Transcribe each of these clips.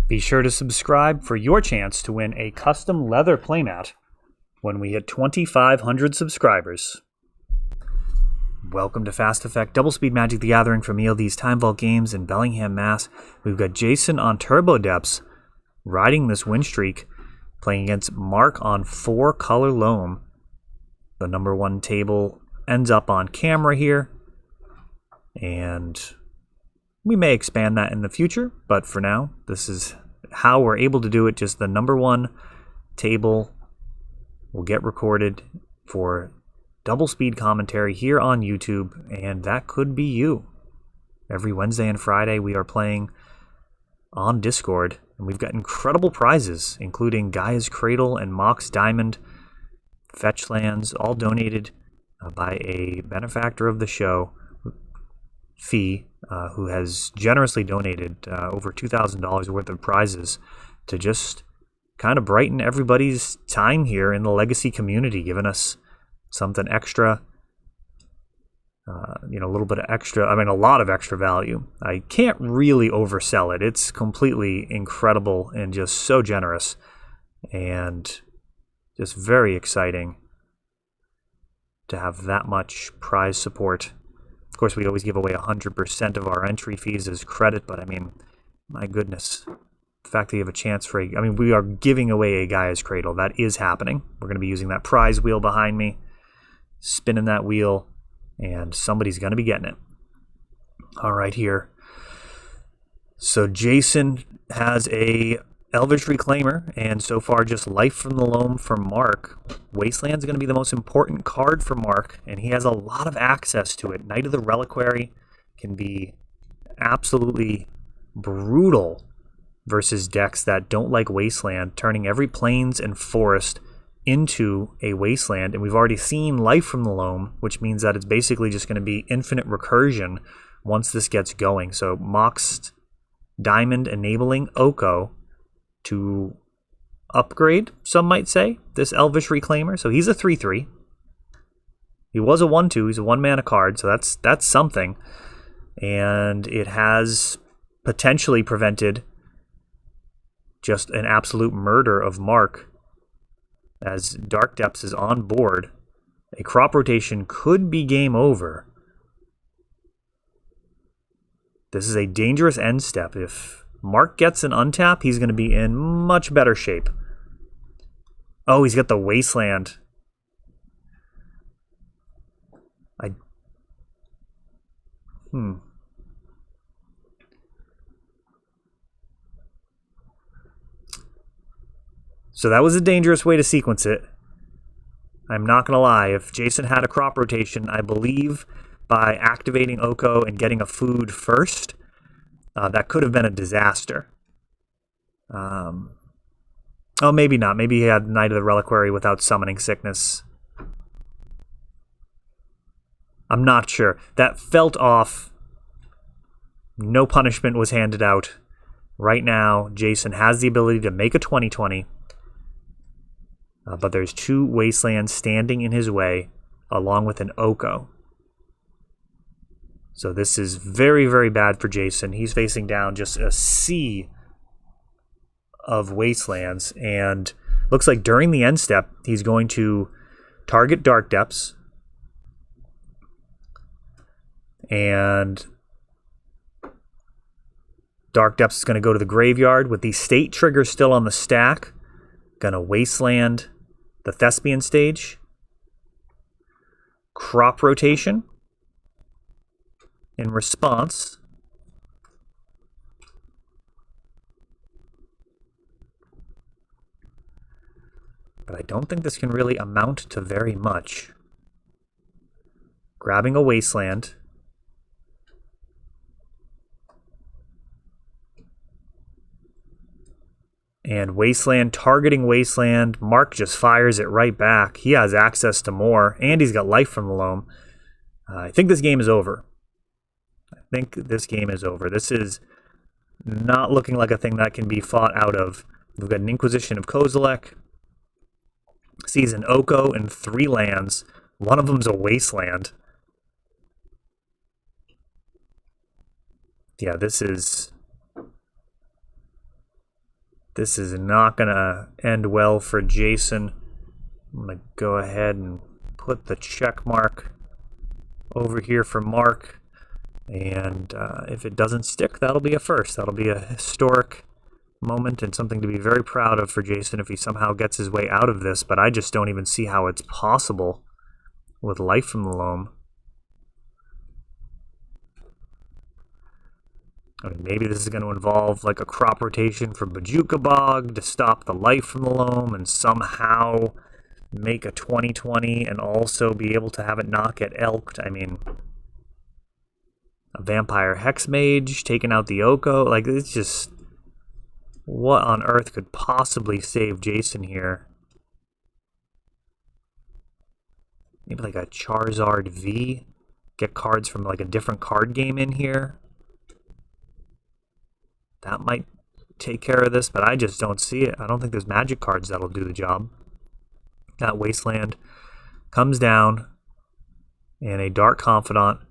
Be sure to subscribe for your chance to win a custom leather playmat when we hit 2,500 subscribers. Welcome to Fast Effect Doublespeed Magic the Gathering from ELD's Time Vault Games in Bellingham, Mass. We've got Jason on Turbo Depths riding this win streak, playing against Mark on 4-color Loam. The number 1 table ends up on camera here, and we may expand that in the future, but for now, this is how we're able to do it. Just the number 1 table will get recorded for double speed commentary here on YouTube, and that could be you. Every Wednesday and Friday, we are playing on Discord, and we've got incredible prizes, including Gaia's Cradle and Mox Diamond fetch lands, all donated by a benefactor of the show, Fee, who has generously donated over $2,000 worth of prizes to just kind of brighten everybody's time here in the Legacy community, giving us something extra, a little bit of extra, a lot of extra value. I can't really oversell it. It's completely incredible and just so generous and just very exciting to have that much prize support. Of course, we always give away 100% of our entry fees as credit, but my goodness, the fact that you have a chance for we are giving away a Gaia's Cradle. That is happening. We're going to be using that prize wheel behind me, spinning that wheel, and somebody's going to be getting it. All right, here. So Jason has a Elvish Reclaimer, and so far just Life from the Loam for Mark. Wasteland's going to be the most important card for Mark, and he has a lot of access to it. Knight of the Reliquary can be absolutely brutal versus decks that don't like Wasteland, turning every plains and forest into a Wasteland. And we've already seen Life from the Loam, which means that it's basically just going to be infinite recursion once this gets going. So Mox Diamond enabling Oko to upgrade, some might say, this Elvish Reclaimer. So he's a 3/3. He was a 1/2. He's a 1-mana card, so that's something. And it has potentially prevented just an absolute murder of Mark, as Dark Depths is on board. A crop rotation could be game over. This is a dangerous end step. If Mark gets an untap, he's going to be in much better shape. Oh, he's got the Wasteland. So that was a dangerous way to sequence it. I'm not going to lie. If Jason had a crop rotation, I believe by activating Oko and getting a food first, that could have been a disaster. Maybe not. Maybe he had Knight of the Reliquary without Summoning Sickness. I'm not sure. That felt off. No punishment was handed out. Right now, Jason has the ability to make a 20/20. But there's 2 Wastelands standing in his way, along with an Oko. So this is very, very bad for Jason. He's facing down just a sea of Wastelands, and looks like during the end step, he's going to target Dark Depths, and Dark Depths is going to go to the graveyard with the state trigger still on the stack. Going to Wasteland the Thespian stage. Crop rotation. In response, but I don't think this can really amount to very much. Grabbing a Wasteland. And Wasteland targeting Wasteland. Mark just fires it right back. He has access to more, and he's got Life from the Loam. I think this game is over. This is not looking like a thing that can be fought out of. We've got an Inquisition of Kozilek. Sees an Oko and 3 lands. One of them's a Wasteland. Yeah, this is This is not going to end well for Jason. I'm going to go ahead and put the check mark over here for Mark. And if it doesn't stick, that'll be a first. That'll be a historic moment and something to be very proud of for Jason if he somehow gets his way out of this. But I just don't even see how it's possible with Life from the Loam. I mean, maybe this is going to involve like a crop rotation for Bajuka Bog to stop the Life from the Loam and somehow make a 2020 and also be able to have it not get elked. I mean, a Vampire Hex Mage taking out the Oko. Like, it's just, what on earth could possibly save Jason here? Maybe like a Charizard V. Get cards from like a different card game in here. That might take care of this, but I just don't see it. I don't think there's magic cards that'll do the job. That Wasteland comes down, and a Dark Confidant.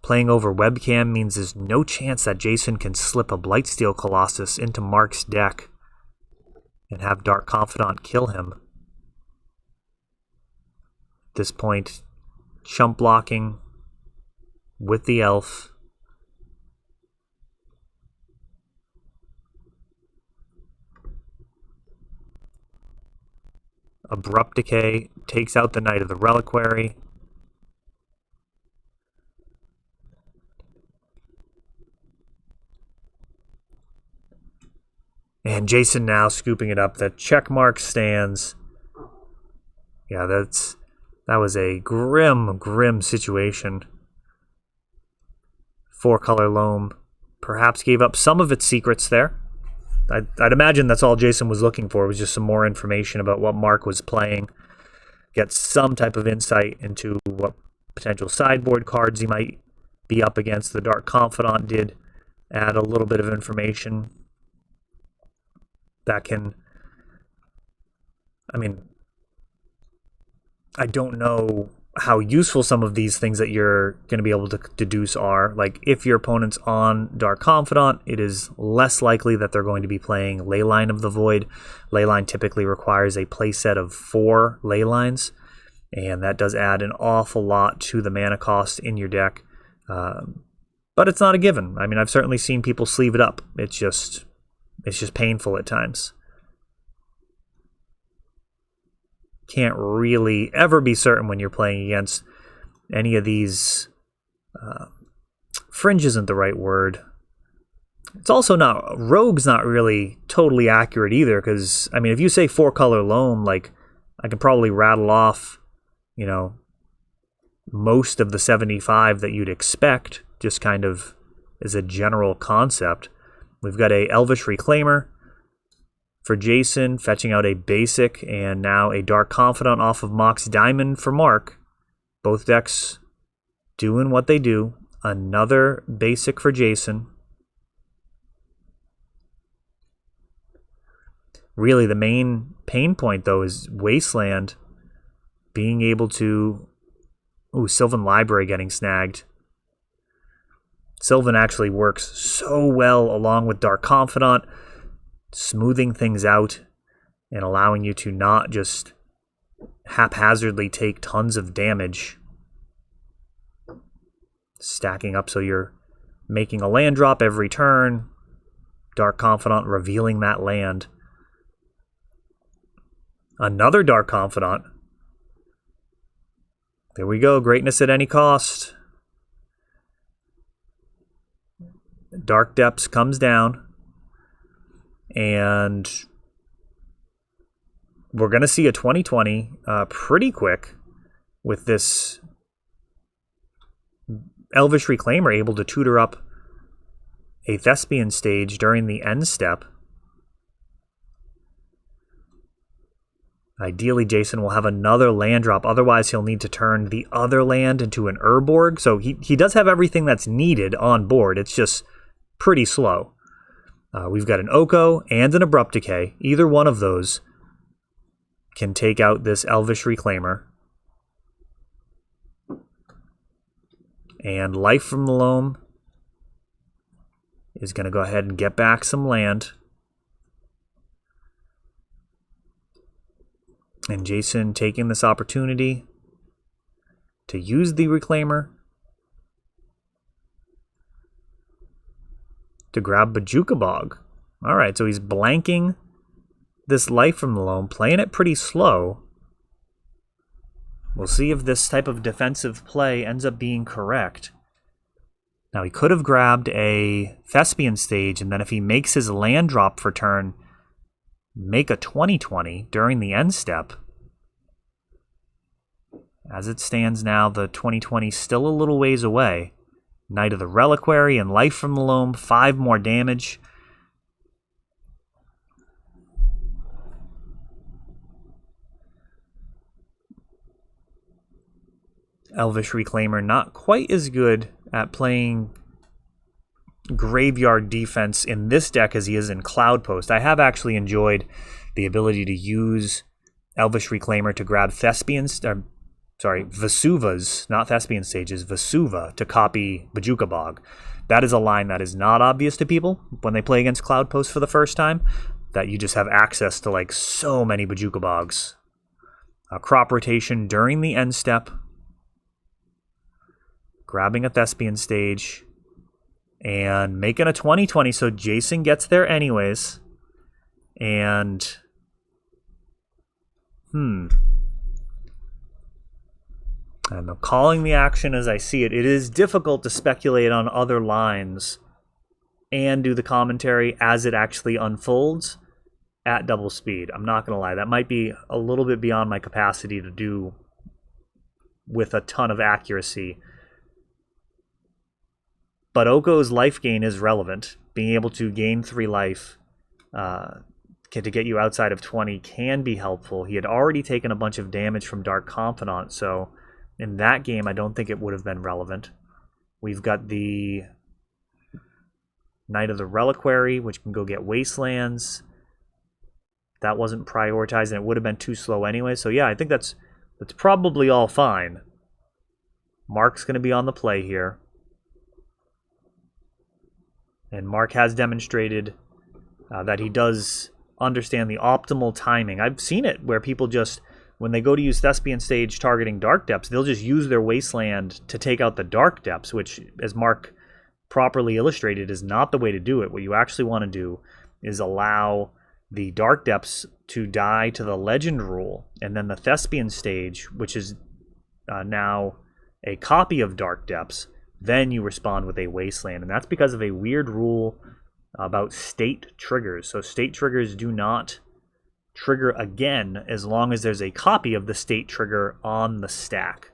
Playing over webcam means there's no chance that Jason can slip a Blightsteel Colossus into Mark's deck and have Dark Confidant kill him. At this point, chump blocking with the elf. Abrupt Decay takes out the Knight of the Reliquary. And Jason now scooping it up. The check mark stands. Yeah, that was a grim situation. 4-color Loam perhaps gave up some of its secrets there. I'd imagine that's all Jason was looking for, was just some more information about what Mark was playing. Get some type of insight into what potential sideboard cards he might be up against. The Dark Confidant did add a little bit of information that can... I mean, I don't know how useful some of these things that you're going to be able to deduce are. Like, if your opponent's on Dark Confidant, it is less likely that they're going to be playing Leyline of the Void. Leyline typically requires a playset of 4 Leylines, and that does add an awful lot to the mana cost in your deck. But it's not a given. I mean, I've certainly seen people sleeve it up. It's just painful at times. Can't really ever be certain when you're playing against any of these. Fringe isn't the right word. It's also not, Rogue's not really totally accurate either, because I mean, if you say 4-color Loam, like, I can probably rattle off, you know, most of the 75 that you'd expect, just kind of as a general concept. We've got a Elvish Reclaimer for Jason, fetching out a basic, and now a Dark Confidant off of Mox Diamond for Mark. Both decks doing what they do. Another basic for Jason. Really, the main pain point, though, is Wasteland being able to... Ooh, Sylvan Library getting snagged. Sylvan actually works so well along with Dark Confidant, smoothing things out and allowing you to not just haphazardly take tons of damage. Stacking up so you're making a land drop every turn. Dark Confidant revealing that land. Another Dark Confidant. There we go, greatness at any cost. Dark Depths comes down. And we're going to see a 2020 pretty quick with this Elvish Reclaimer able to tutor up a Thespian stage during the end step. Ideally, Jason will have another land drop. Otherwise, he'll need to turn the other land into an Urborg. So he does have everything that's needed on board. It's just pretty slow. We've got an Oko and an Abrupt Decay. Either one of those can take out this Elvish Reclaimer. And Life from the Loam is going to go ahead and get back some land. And Jason taking this opportunity to use the Reclaimer to grab Bojuka Bog. Alright, so he's blanking this life from the Loam, playing it pretty slow. We'll see if this type of defensive play ends up being correct. Now, he could have grabbed a Thespian Stage, and then if he makes his land drop for turn, make a 20/20 during the end step. As it stands now, the 20/20 still a little ways away. Knight of the Reliquary and Life from the Loam, 5 more damage. Elvish Reclaimer not quite as good at playing graveyard defense in this deck as he is in Cloudpost. I have actually enjoyed the ability to use Elvish Reclaimer to grab Vesuvas, not Thespian Stages, Vesuva to copy Bojuka Bog. That is a line that is not obvious to people when they play against Cloudpost for the first time, that you just have access to like so many Bojuka Bogs. Crop rotation during the end step, grabbing a Thespian Stage, and making a 20/20, so Jason gets there anyways. And I'm calling the action as I see it. It is difficult to speculate on other lines and do the commentary as it actually unfolds at double speed. I'm not going to lie. That might be a little bit beyond my capacity to do with a ton of accuracy. But Oko's life gain is relevant. Being able to gain 3 life to get you outside of 20 can be helpful. He had already taken a bunch of damage from Dark Confidant, so in that game I don't think it would have been relevant. We've got the Knight of the Reliquary, which can go get Wastelands. That wasn't prioritized, and it would have been too slow anyway. So yeah, I think that's probably all fine. Mark's going to be on the play here. And Mark has demonstrated that he does understand the optimal timing. I've seen it where people just, when they go to use Thespian Stage targeting Dark Depths, they'll just use their Wasteland to take out the Dark Depths, which, as Mark properly illustrated, is not the way to do it. What you actually want to do is allow the Dark Depths to die to the Legend rule, and then the Thespian Stage, which is now a copy of Dark Depths, then you respond with a Wasteland. And that's because of a weird rule about state triggers. So state triggers do not trigger again as long as there's a copy of the state trigger on the stack.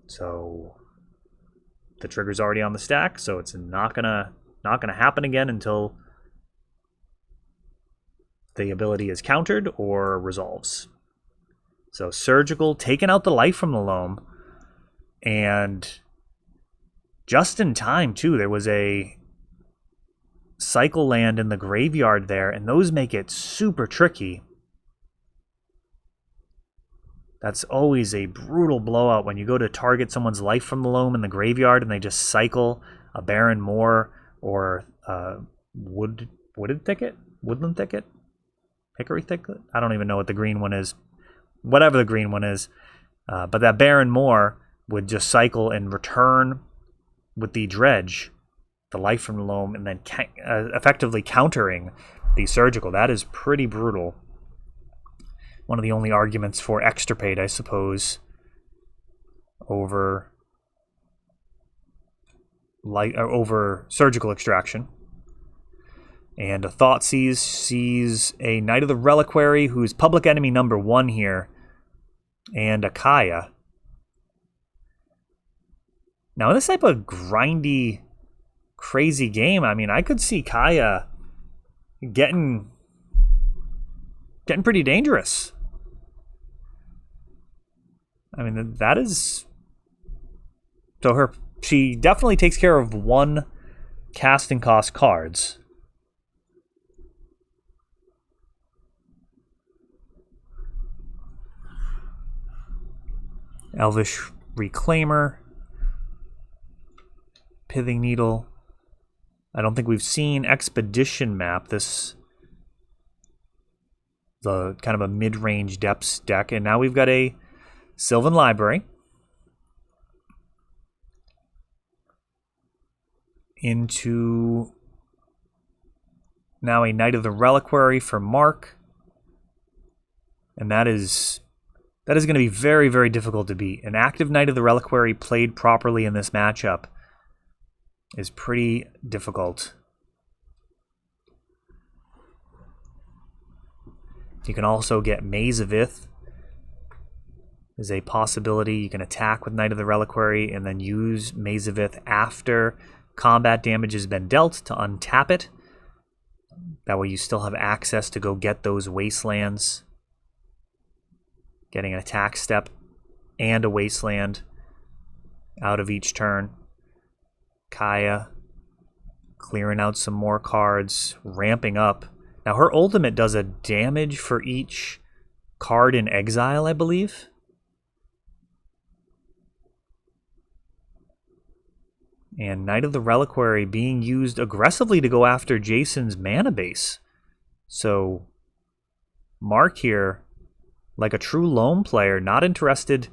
So the trigger's already on the stack, so it's not gonna happen again until the ability is countered or resolves. So Surgical, taking out the life from the Loam. And just in time, too, there was a cycle land in the graveyard there, and those make it super tricky. That's always a brutal blowout when you go to target someone's life from the Loam in the graveyard and they just cycle a Barren Moor or Woodland Thicket? Hickory Thicket? I don't even know what the green one is. Whatever the green one is. But that Barren Moor would just cycle and return with the Dredge, the life from the Loam, and then effectively countering the Surgical. That is pretty brutal. One of the only arguments for Extirpate, I suppose, over Surgical Extraction. And a Thoughtseize sees a Knight of the Reliquary, who's public enemy number 1 here, and a Kaya. Now, in this type of grindy, crazy game, I mean, I could see Kaya getting pretty dangerous. I mean, that is... So she definitely takes care of 1 casting cost cards. Elvish Reclaimer. Pithing Needle. I don't think we've seen Expedition Map. This the kind of a mid-range depths deck, and now we've got a Sylvan Library into now a Knight of the Reliquary for Mark, and that is going to be very, very difficult to beat. An active Knight of the Reliquary played properly in this matchup is pretty difficult. You can also get Maze of Ith is a possibility. You can attack with Knight of the Reliquary and then use Maze of Ith after combat damage has been dealt to untap it. That way you still have access to go get those wastelands. Getting an attack step and a wasteland out of each turn. Kaya clearing out some more cards, ramping up. Now her ultimate does a damage for each card in exile, I believe. And Knight of the Reliquary being used aggressively to go after Jason's mana base. So Mark here, like a true Loam player, not interested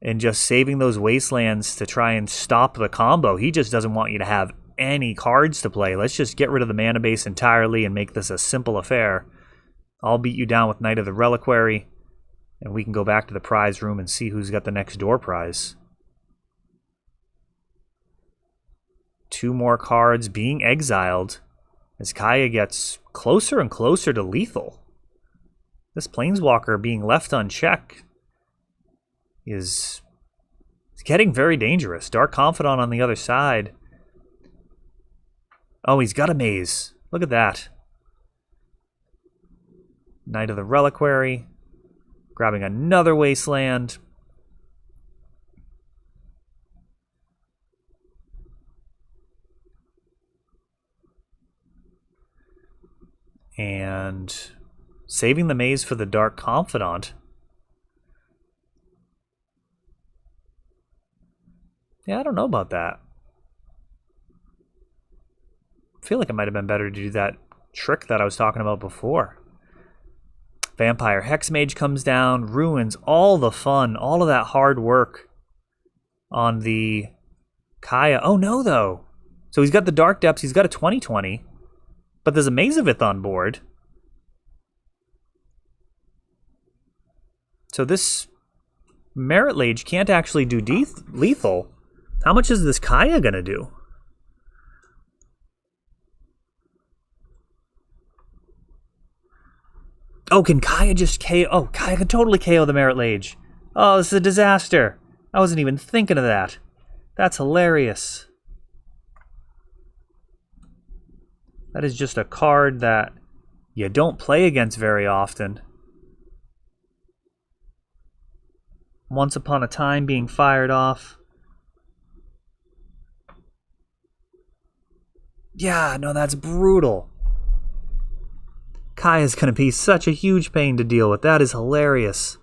in just saving those wastelands to try and stop the combo. He just doesn't want you to have any cards to play. Let's just get rid of the mana base entirely and make this a simple affair. I'll beat you down with Knight of the Reliquary, and we can go back to the prize room and see who's got the next door prize. 2 more cards being exiled as Kaya gets closer and closer to lethal. This Planeswalker being left unchecked is getting very dangerous. Dark Confidant on the other side. Oh, he's got a maze. Look at that. Knight of the Reliquary. Grabbing another wasteland. And saving the maze for the Dark Confidant. Yeah, I don't know about that. I feel like it might have been better to do that trick that I was talking about before. Vampire Hexmage comes down, ruins all the fun, all of that hard work on the Kaya. Oh no, though. So he's got the Dark Depths, he's got a 20/20, but there's a Maze of Ith on board. So this Merit Lage can't actually do lethal. How much is this Kaya going to do? Oh, can Kaya just KO? Oh, Kaya can totally KO the Merit Lage. Oh, this is a disaster. I wasn't even thinking of that. That's hilarious. That is just a card that you don't play against very often. Once Upon a Time being fired off. Yeah, no, that's brutal. Kaya's going to be such a huge pain to deal with. That is hilarious.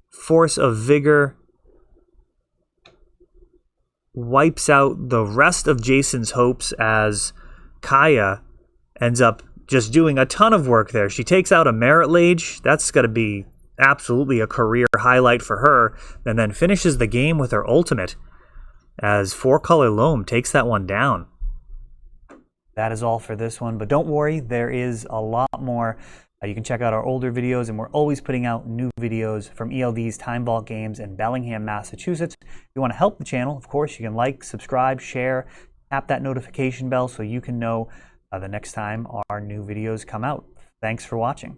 Force of Vigor wipes out the rest of Jason's hopes as Kaya ends up just doing a ton of work there. She takes out a Merit Lage. That's going to be absolutely a career highlight for her. And then finishes the game with her ultimate as 4-color Loam takes that one down. That is all for this one, but don't worry, there is a lot more. You can check out our older videos, and we're always putting out new videos from ELD's Time Vault Games in Bellingham, Massachusetts. If you want to help the channel, of course, you can like, subscribe, share, tap that notification bell so you can know the next time our new videos come out. Thanks for watching.